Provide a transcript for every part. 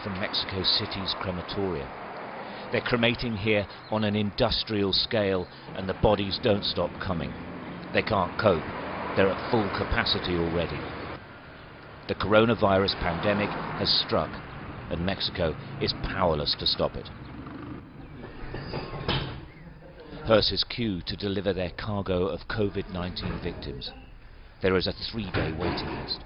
from Mexico City's crematoria. They're cremating here on an industrial scale, and the bodies don't stop coming. They can't cope. They're at full capacity already. The coronavirus pandemic has struck, and Mexico is powerless to stop it. Hearses queue to deliver their cargo of COVID-19 victims. There is a 3-day waiting list.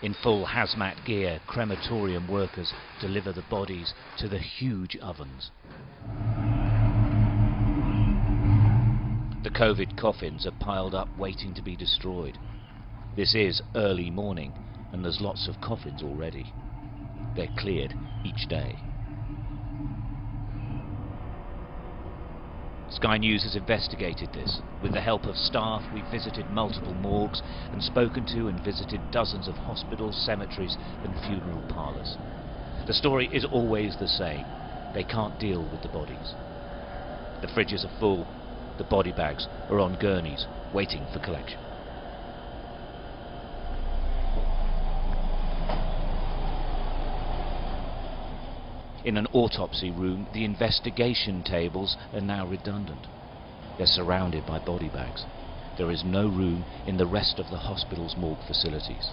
In full hazmat gear, crematorium workers deliver the bodies to the huge ovens. The COVID coffins are piled up waiting to be destroyed. This is early morning, and there's lots of coffins already. They're cleared each day. Sky News has investigated this. With the help of staff, we've visited multiple morgues and spoken to and visited dozens of hospitals, cemeteries and funeral parlours. The story is always the same. They can't deal with the bodies. The fridges are full. The body bags are on gurneys, waiting for collection. In an autopsy room, the investigation tables are now redundant. They're surrounded by body bags. There is no room in the rest of the hospital's morgue facilities.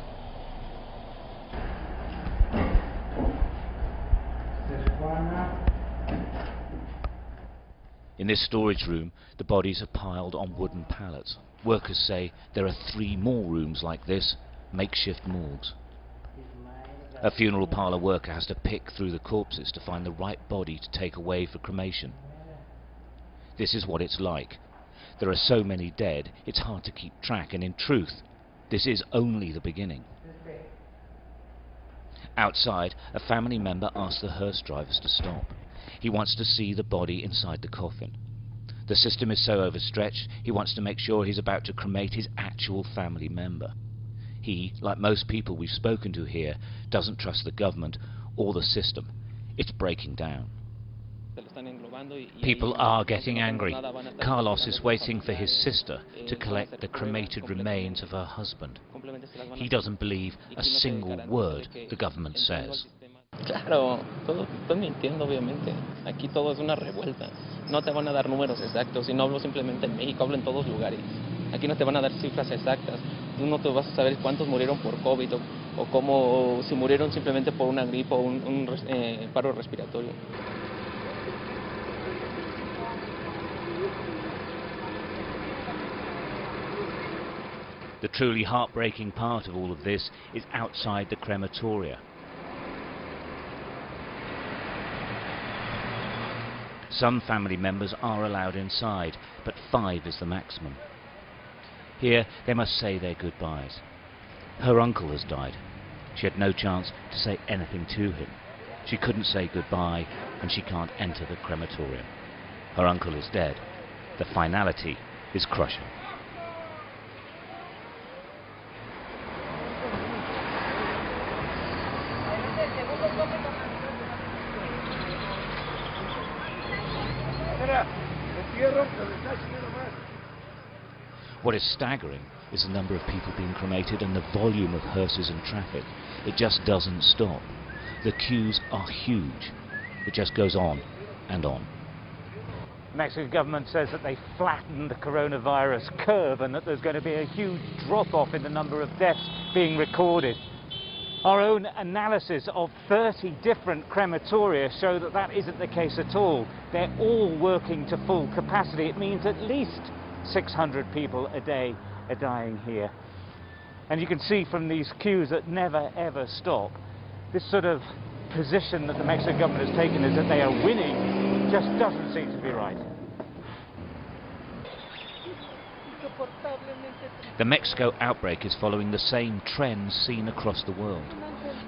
In this storage room, the bodies are piled on wooden pallets. Workers say there are 3 more rooms like this, makeshift morgues. A funeral parlour worker has to pick through the corpses to find the right body to take away for cremation. This is what it's like. There are so many dead, it's hard to keep track, and in truth, this is only the beginning. Outside, a family member asks the hearse drivers to stop. He wants to see the body inside the coffin. The system is so overstretched, he wants to make sure he's about to cremate his actual family member. He, like most people we've spoken to here, doesn't trust the government or the system. It's breaking down. People are getting angry. Carlos is waiting for his sister to collect the cremated remains of her husband. He doesn't believe a single word the government says. Claro, todo están mintiendo, obviamente. Aquí todo es una revuelta. No te van a dar números exactos, y no hablo simplemente en México, hablo en todos lugares. Aquí no te van a dar cifras exactas. Tú no te vas a saber cuántos murieron por COVID o cómo, si murieron simplemente por una gripe o un paro respiratorio. The truly heartbreaking part of all of this is outside the crematoria. Some family members are allowed inside, but 5 is the maximum. Here they must say their goodbyes. Her uncle has died. She had no chance to say anything to him. She couldn't say goodbye, and she can't enter the crematorium. Her uncle is dead. The finality is crushing. What is staggering is the number of people being cremated and the volume of hearses and traffic. It just doesn't stop. The queues are huge. It just goes on and on. The Mexican government says that they flattened the coronavirus curve and that there's going to be a huge drop-off in the number of deaths being recorded. Our own analysis of 30 different crematoria show that that isn't the case at all. They're all working to full capacity. It means at least 600 people a day are dying here. And you can see from these queues that never ever stop. This sort of position that the Mexican government has taken is that they are winning, just doesn't seem to be right. The Mexico outbreak is following the same trends seen across the world.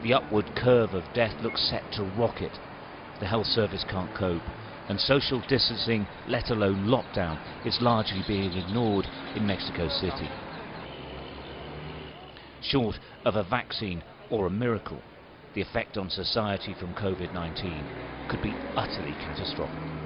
The upward curve of death looks set to rocket. The health service can't cope, and social distancing, let alone lockdown, is largely being ignored in Mexico City. Short of a vaccine or a miracle, the effect on society from COVID-19 could be utterly catastrophic.